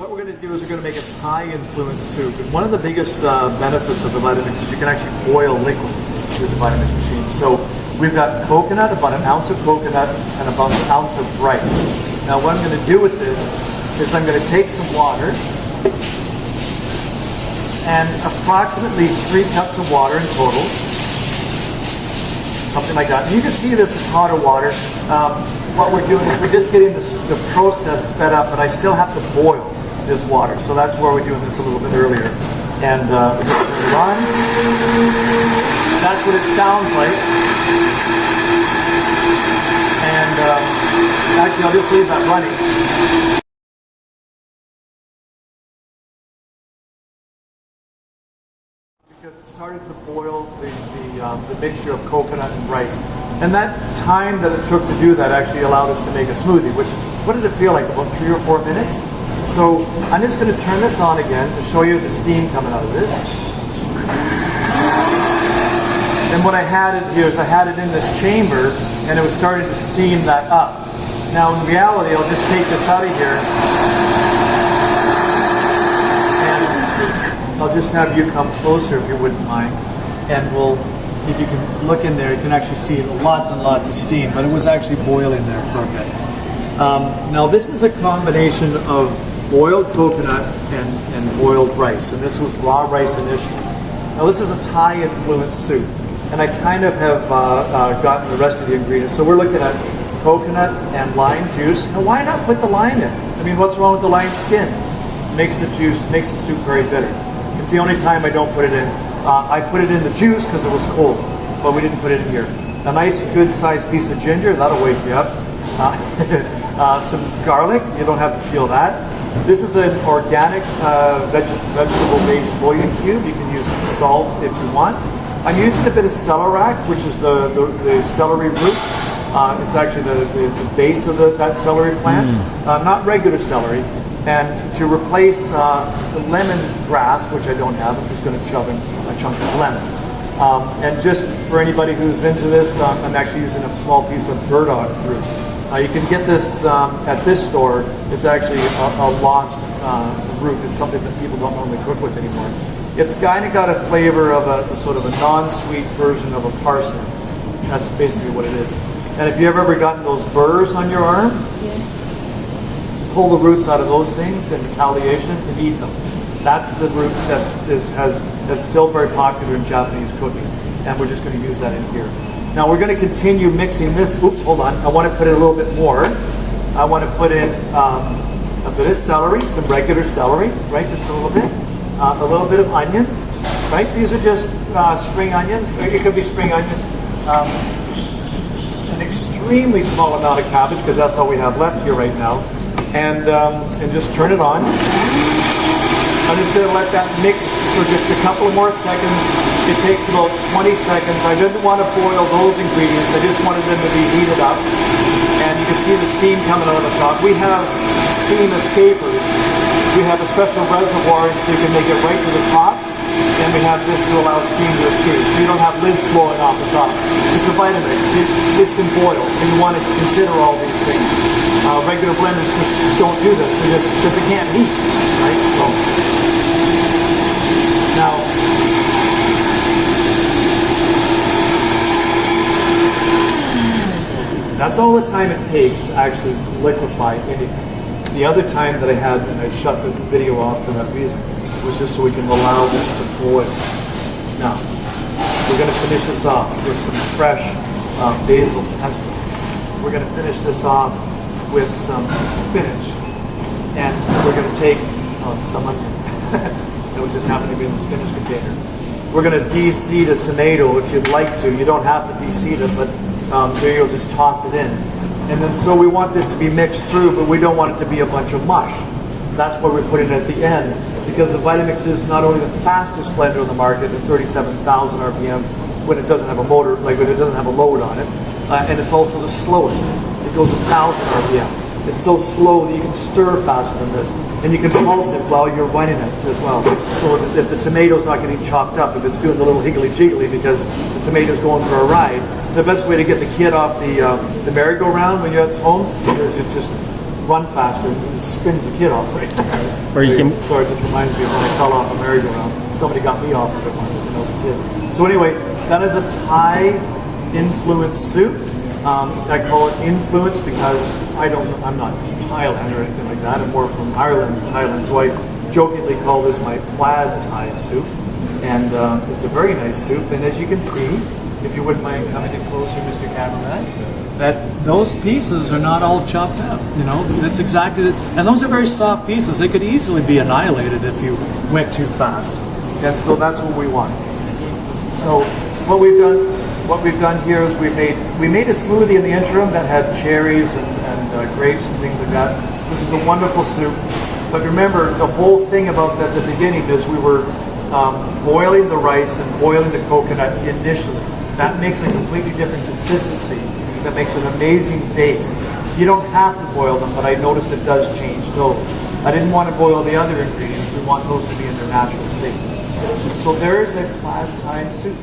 what we're going to do is we're going to make a Thai influenced soup. And one of the biggest benefits of the Vitamix is you can actually boil liquids with the Vitamix machine. So we've got coconut, about an ounce of coconut, and about an ounce of rice. Now what I'm going to do with this is I'm going to take some water and approximately 3 cups of water in total. Something like that. And you can see this is hotter water. What we're doing is we're just getting the process sped up, but I still have to boil this water. So that's why we're doing this a little bit earlier. And we're going to turn it on. That's what it sounds like. And actually, I'll just leave that running. Because it started to boil the mixture of coconut and rice. And that time that it took to do that actually allowed us to make a smoothie, which, what did it feel like, about 3 or 4 minutes? So I'm just going to turn this on again to show you the steam coming out of this. And what I had it here is I had it in this chamber and it was starting to steam that up. Now in reality, I'll just take this out of here and I'll just have you come closer if you wouldn't mind. And we'll, if you can look in there, you can actually see lots and lots of steam, but it was actually boiling there for a bit. Now this is a combination of boiled coconut and boiled rice, and this was raw rice initially. Now this is a Thai influenced soup, and I kind of have gotten the rest of the ingredients. So we're looking at coconut and lime juice. Now why not put the lime in? I mean, what's wrong with the lime skin? Makes the juice, makes the soup very bitter. It's the only time I don't put it in. I put it in the juice because it was cold, but we didn't put it in here. A nice good sized piece of ginger, that'll wake you up. Some garlic, you don't have to peel that. This is an organic vegetable-based bouillon cube. You can use salt if you want. I'm using a bit of celerac, which is the celery root. It's actually the base of that celery plant, not regular celery. And to replace the lemon grass, which I don't have, I'm just going to chop in a chunk of lemon. And just for anybody who's into this, I'm actually using a small piece of burdock root. You can get this at this store. It's actually a lost root. It's something that people don't normally cook with anymore. It's kind of got a flavor of a sort of a non-sweet version of a parsnip. That's basically what it is. And if you've ever gotten those burrs on your arm, pull the roots out of those things in retaliation and eat them. That's the root that's still very popular in Japanese cooking. And we're just going to use that in here. Now we're going to continue mixing this. Oops, hold on. I want to put in a little bit more. I want to put in a bit of celery, some regular celery, right? Just a little bit. A little bit of onion, right? These are just spring onions. It could be spring onions. An extremely small amount of cabbage because that's all we have left here right now. And just turn it on. I'm just going to let that mix for just a couple more seconds. It takes about 20 seconds. I didn't want to boil those ingredients. I just wanted them to be heated up. And you can see the steam coming out of the top. We have steam escapers. We have a special reservoir so you can make it right to the top. And we have this to allow steam to escape. So you don't have lids blowing off the top. It's a Vitamix. This can boil. So you want to consider all these things. Regular blenders just don't do this because it can't heat, right? So now, that's all the time it takes to actually liquefy anything. The other time that I had, and I shut the video off for that reason, was just so we can allow this to boil. Now, we're going to finish this off with some fresh basil pesto. We're going to finish this off with some spinach, and we're going to take some onion. That was just happened to be in the spinach container. We're going to de-seed a tomato if you'd like to. You don't have to de-seed it, but there you'll just toss it in. And then so we want this to be mixed through, but we don't want it to be a bunch of mush. That's why we put it at the end, because the Vitamix is not only the fastest blender on the market at 37,000 RPM when it doesn't have a motor, like when it doesn't have a load on it, and it's also the slowest. It goes 1,000 RPM. It's so slow that you can stir faster than this, and you can pulse it while you're running it as well. So if the tomato's not getting chopped up, if it's doing the little higgly-jiggly because the tomato's going for a ride, the best way to get the kid off the merry-go-round when you're at home is you just run faster, it spins the kid off, right? Or you can. Sorry, it just reminds me of when I fell off a merry-go-round. Somebody got me off of it once when I was a kid. So anyway, that is a Thai influence soup. I call it influence because I'm not from Thailand or anything like that. I'm more from Ireland, Thailand. So I jokingly call this my plaid Thai soup. And it's a very nice soup. And as you can see, if you wouldn't mind coming in closer, Mr. Cameraman, that those pieces are not all chopped up. You know, that's exactly it. And those are very soft pieces. They could easily be annihilated if you went too fast. And so that's what we want. So what we've done here is we made a smoothie in the interim that had cherries and grapes and things like that. This is a wonderful soup. But remember, the whole thing about at the beginning is we were boiling the rice and boiling the coconut initially. That makes a completely different consistency. That makes an amazing base. You don't have to boil them, but I noticed it does change those. I didn't want to boil the other ingredients. We want those to be in their natural state. So there's a plaid Thai soup.